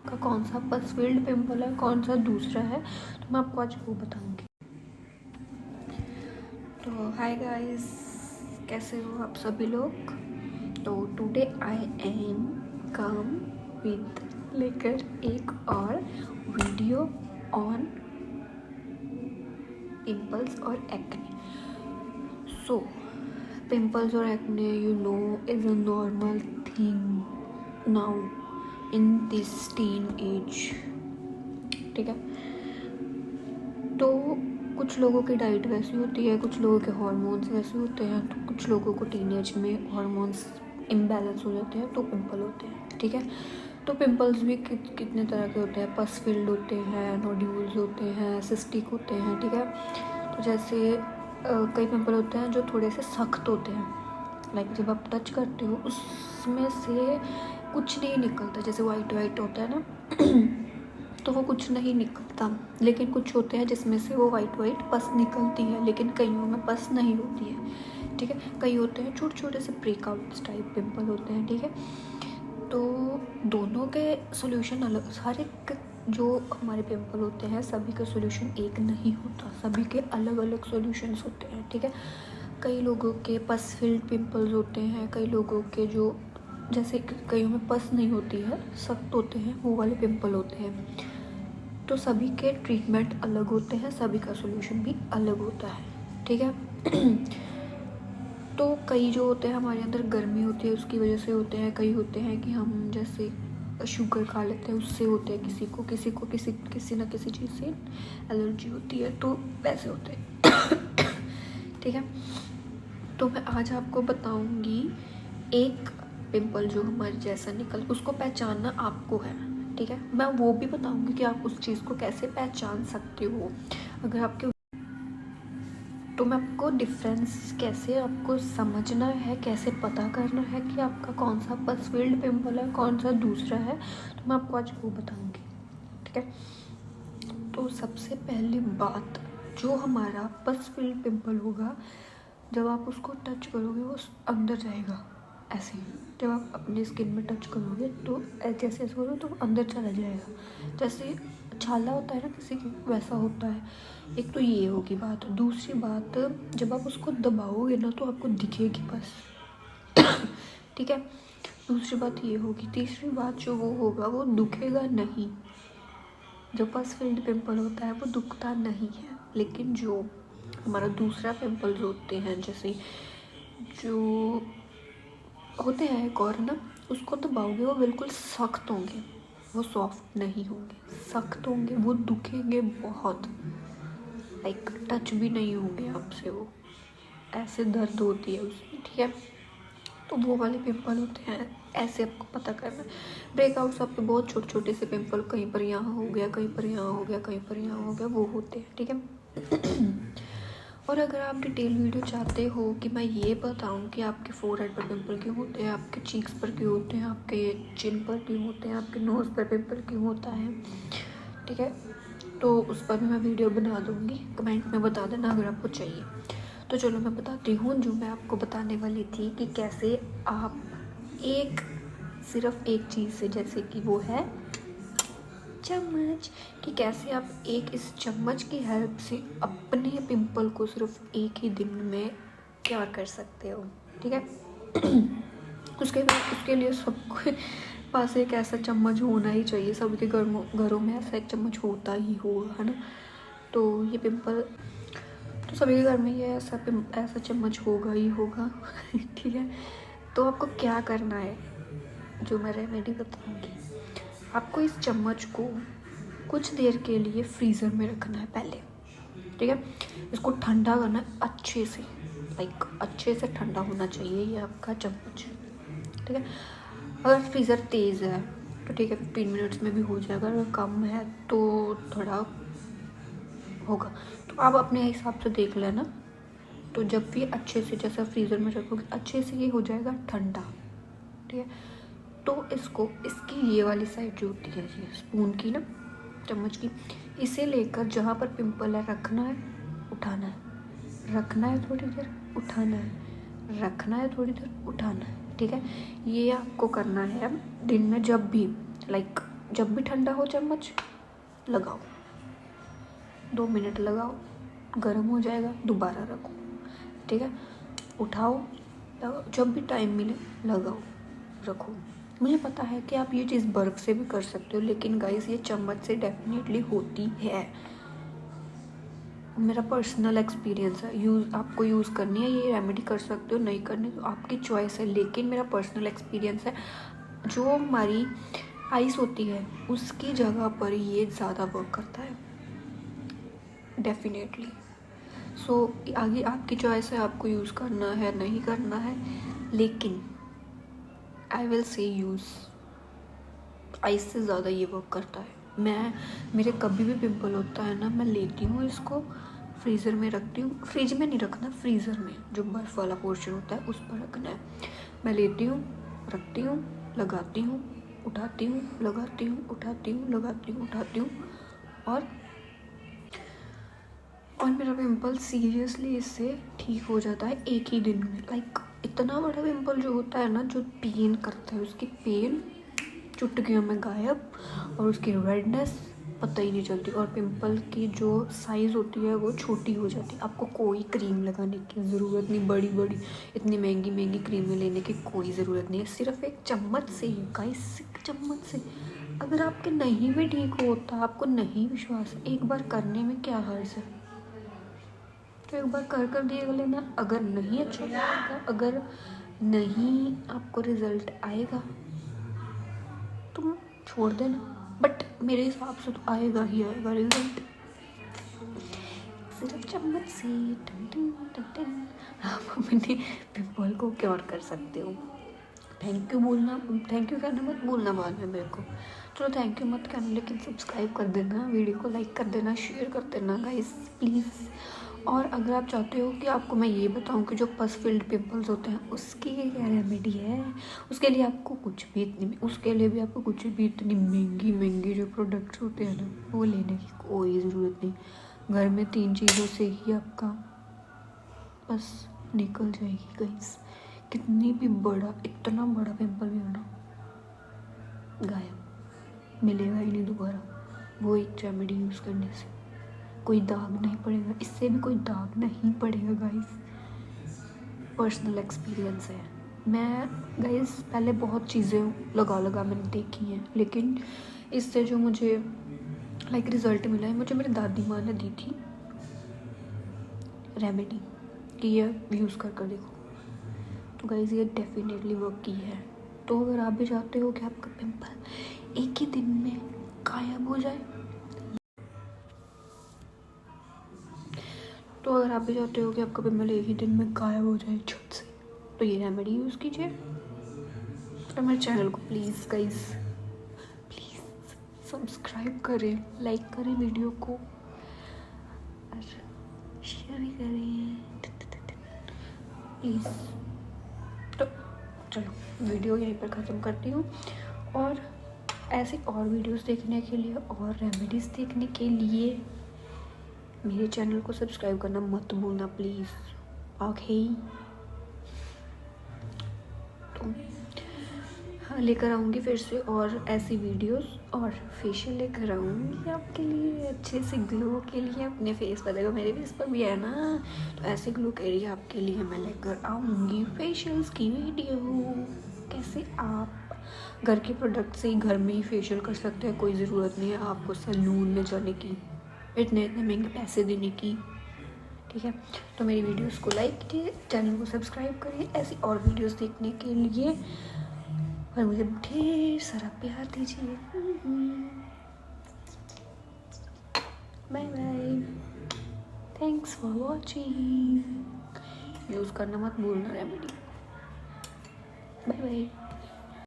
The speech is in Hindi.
आपका कौन सा पस फील्ड पिंपल है, कौन सा दूसरा है, तो मैं आपको आज वो बताऊंगी। तो हाय गाइस, कैसे हो आप सभी लोग। तो today I am come with लेकर एक और वीडियो ऑन पिंपल्स और एक्ने। सो पिंपल्स और acne you know is a normal thing now in this teen age, ठीक है। तो कुछ लोगों की डाइट वैसी होती है, कुछ लोगों के हार्मोन्स वैसे होते हैं, तो कुछ लोगों को टीनेज में हार्मोन्स इम्बैलेंस हो जाते हैं तो पिंपल होते हैं, ठीक है। तो पिंपल्स भी कितने तरह के होते हैं, पस फिल्ड होते हैं, नोड्यूल्स होते हैं, सिस्टिक होते हैं, ठीक है। तो जैसे कई पिंपल होते हैं जो थोड़े से सख्त होते हैं, लाइक जब आप टच करते हो उसमें से कुछ नहीं निकलता, जैसे वाइट वाइट होता है ना तो वो कुछ नहीं निकलता। लेकिन कुछ होते हैं जिसमें से वो वाइट वाइट पस निकलती है, लेकिन कईयों में पस नहीं होती है, ठीक है। कई होते हैं छोटे छोटे से ब्रेकआउट्स टाइप पिंपल होते हैं, ठीक है। तो दोनों के सोल्यूशन अलग, हर एक जो हमारे पिंपल होते हैं सभी का सोल्यूशन एक नहीं होता, सभी के अलग अलग सोल्यूशंस होते हैं, ठीक है। कई लोगों के पस फिल्ड पिंपल्स होते हैं, कई लोगों के जो जैसे कईयों में पस नहीं होती है, सख्त होते हैं, वो वाले पिंपल होते हैं। तो सभी के ट्रीटमेंट अलग होते हैं, सभी का सोल्यूशन भी अलग होता है, ठीक है। तो कई जो होते हैं हमारे अंदर गर्मी होती है उसकी वजह से होते हैं, कई होते हैं कि हम जैसे शुगर खा लेते हैं उससे होते हैं, किसी ना किसी चीज़ से एलर्जी होती है, तो वैसे होते हैं ठीक है। तो मैं आज आपको बताऊंगी एक पिंपल जो हमारे जैसा निकल, उसको पहचानना आपको है, ठीक है। मैं वो भी बताऊंगी कि आप उस चीज़ को कैसे पहचान सकते हो अगर आपके, तो मैं आपको डिफरेंस कैसे आपको समझना है, कैसे पता करना है कि आपका कौन सा पस फील्ड पिंपल है, कौन सा दूसरा है, तो मैं आपको आज वो बताऊंगी, ठीक है। तो सबसे पहली बात, जो हमारा पस फील्ड पिंपल होगा, जब आप उसको टच करोगे वो अंदर जाएगा ऐसे, जब आप अपनी स्किन में टच करोगे तो जैसे ऐसे करोगे तो अंदर चला जाएगा, जैसे छाला होता है ना किसी की, वैसा होता है। एक तो ये होगी बात। दूसरी बात, जब आप उसको दबाओगे ना तो आपको दिखेगी बस ठीक है, दूसरी बात ये होगी। तीसरी बात जो वो होगा वो दुखेगा नहीं। जो पस फील्ड पिंपल होता है वो दुखता नहीं है, लेकिन जो हमारा दूसरा पिंपल होते हैं, जैसे जो होते हैं एक और ना, उसको दबाओगे वो बिल्कुल सख्त होंगे, वो सॉफ्ट नहीं होंगे, सख्त होंगे, वो दुखेंगे बहुत, लाइक टच भी नहीं होंगे आपसे, वो ऐसे दर्द होती है उसमें, ठीक है। तो वो वाले पिंपल होते हैं, ऐसे आपको पता करना। ब्रेकआउट्स आपके बहुत छोटे छोटे से पिंपल, कहीं पर यहाँ हो गया, कहीं पर यहाँ हो गया, कहीं पर यहाँ हो गया, वो होते हैं, ठीक है। और अगर आप डिटेल वीडियो चाहते हो कि मैं ये बताऊं कि आपके फोरहेड पर पिंपल क्यों होते हैं, आपके चीक्स पर क्यों होते हैं, आपके चिन पर क्यों होते हैं, आपके नोज़ पर पिंपल क्यों होता है, ठीक है, तो उस पर भी मैं वीडियो बना दूँगी। कमेंट में बता देना अगर आपको चाहिए। तो चलो मैं बताती हूँ जो मैं आपको बताने वाली थी कि कैसे आप सिर्फ एक चीज़ से, जैसे कि वो है चम्मच, कि कैसे आप इस चम्मच की हेल्प से अपने पिंपल को सिर्फ एक ही दिन में क्योर कर सकते हो, ठीक है। उसके लिए सबके पास एक ऐसा चम्मच होना ही चाहिए, सबके घरों में ऐसा एक चम्मच होता ही होगा, है ना। तो ये पिंपल तो सभी के घर में ये ऐसा चम्मच होगा ही होगा ठीक है। तो आपको क्या करना है, जो मैं रेमेडी बताऊंगी, आपको इस चम्मच को कुछ देर के लिए फ्रीज़र में रखना है पहले, ठीक है। इसको ठंडा करना है अच्छे से, लाइक अच्छे से ठंडा होना चाहिए ये आपका चम्मच, ठीक है। अगर फ्रीज़र तेज़ है तो ठीक है, 15 मिनट्स में भी हो जाएगा, अगर कम है तो थोड़ा होगा, तो आप अपने हिसाब से देख लेना। तो जब भी अच्छे से, जैसा फ्रीज़र में रखोगे अच्छे से ये हो जाएगा ठंडा, ठीक है। तो इसकी ये वाली साइड जो होती है, ये स्पून की ना, चम्मच की, इसे लेकर जहाँ पर पिंपल है रखना है, उठाना है, रखना है थोड़ी देर, उठाना है, रखना है थोड़ी देर, उठाना है, ठीक है। ये आपको करना है दिन में जब भी, लाइक जब भी ठंडा हो चम्मच लगाओ, 2 मिनट लगाओ, गर्म हो जाएगा, दोबारा रखो, ठीक है। उठाओ, लगाओ, जब भी टाइम मिले लगाओ, रखो। मुझे पता है कि आप ये चीज़ बर्फ़ से भी कर सकते हो, लेकिन गाइस ये चम्मच से डेफिनेटली होती है। मेरा पर्सनल एक्सपीरियंस है। आपको यूज़ करनी है ये रेमेडी, कर सकते हो, नहीं करनी तो आपकी चॉइस है, लेकिन मेरा पर्सनल एक्सपीरियंस है, जो हमारी आइस होती है उसकी जगह पर ये ज़्यादा वर्क करता है डेफिनेटली। सो आगे आपकी चॉइस है, आपको यूज़ करना है नहीं करना है, लेकिन I will say use, ice से ज़्यादा ये वर्क करता है। मेरे कभी भी पिंपल होता है ना, मैं लेती हूँ इसको, फ्रीज़र में रखती हूँ, फ्रिज में नहीं रखना, फ्रीज़र में जो बर्फ़ वाला पोर्शन होता है उस पर रखना है। मैं लेती हूँ, रखती हूँ, लगाती हूँ, उठाती हूँ, लगाती हूँ, उठाती हूँ, लगाती हूँ, उठाती हूँ, और मेरा पिंपल सीरियसली इससे ठीक हो जाता है एक ही दिन में। लाइक इतना बड़ा पिंपल जो होता है ना, जो पेन करता है, उसकी पेन चुटकियों में गायब, और उसकी रेडनेस पता ही नहीं चलती, और पिंपल की जो साइज़ होती है वो छोटी हो जाती है। आपको कोई क्रीम लगाने की ज़रूरत नहीं, बड़ी बड़ी इतनी महंगी महंगी क्रीमें लेने की कोई ज़रूरत नहीं है। सिर्फ एक चम्मच से ही गाइस, एक चम्मच से अगर आपके नहीं भी ठीक होता, आपको नहीं विश्वास, एक बार करने में क्या हर्ज है, तो एक बार कर दिए लेना। अगर नहीं अच्छा लगेगा, अगर नहीं आपको रिज़ल्ट आएगा तुम छोड़ देना, बट मेरे हिसाब से तो आएगा ही आएगा रिजल्ट। सिर्फ चम्मच से आप अपने पिंपल को क्योर कर सकते हो। थैंक यू कहना मत भूलना बाद में मेरे को। चलो थैंक यू मत कहना, लेकिन सब्सक्राइब कर देना, वीडियो को लाइक कर देना, शेयर कर देना गाइस प्लीज़। और अगर आप चाहते हो कि आपको मैं ये बताऊं कि जो पस फिल्ड पिंपल्स होते हैं उसकी क्या रेमेडी है, उसके लिए आपको कुछ भी इतनी महंगी जो प्रोडक्ट्स होते हैं ना, वो लेने की कोई ज़रूरत नहीं। घर में 3 चीज़ों से ही आपका बस निकल जाएगी गाइस। कितनी भी इतना बड़ा पिंपल भी होना गायब, मिलेगा ही नहीं दोबारा वो एक रेमेडी यूज़ करने से। कोई दाग नहीं पड़ेगा, इससे भी कोई दाग नहीं पड़ेगा गाइस, पर्सनल एक्सपीरियंस है। मैं गाइस पहले बहुत चीज़ें लगा मैंने देखी हैं, लेकिन इससे जो मुझे लाइक रिज़ल्ट मिला है, मुझे मेरी दादी माँ ने दी थी रेमेडी कि ये यूज़ कर देखो, तो गाइस ये डेफिनेटली वर्क की है। तो अगर आप भी चाहते हो कि आपका पिंपल एक ही दिन में गायब हो जाए, तो अगर आप भी चाहते हो कि आपका पिंपल एक ही दिन में गायब हो जाए झट से, तो ये रेमेडी यूज़ कीजिए। और मेरे चैनल को प्लीज़ गाइस सब्सक्राइब करें, लाइक करें वीडियो को, और शेयर भी करें प्लीज़। तो चलो वीडियो यहीं पर ख़त्म करती हूँ, और ऐसे और वीडियोस देखने के लिए और रेमेडीज़ देखने के लिए मेरे चैनल को सब्सक्राइब करना मत भूलना प्लीज़। ओके, तो हाँ लेकर आऊँगी फिर से और ऐसी वीडियोस, और फेशियल लेकर आऊँगी आपके लिए अच्छे से ग्लो के लिए। अपने फेस पर देखो, मेरे फेस पर भी है ना, तो ऐसे ग्लो के लिए आपके लिए मैं लेकर आऊँगी फेशियल्स की वीडियो। कैसे आप घर के प्रोडक्ट से ही घर में ही फेशियल कर सकते हैं, कोई ज़रूरत नहीं है आपको सैलून में जाने की, इतने महंगे पैसे देने की, ठीक है। तो मेरी वीडियोस को लाइक कीजिए, चैनल को सब्सक्राइब करिए ऐसी और वीडियोस देखने के लिए, और मुझे ढेर सारा प्यार दीजिए। Bye bye, thanks for watching. Use करना मत भूलना रेमेडी। Bye bye.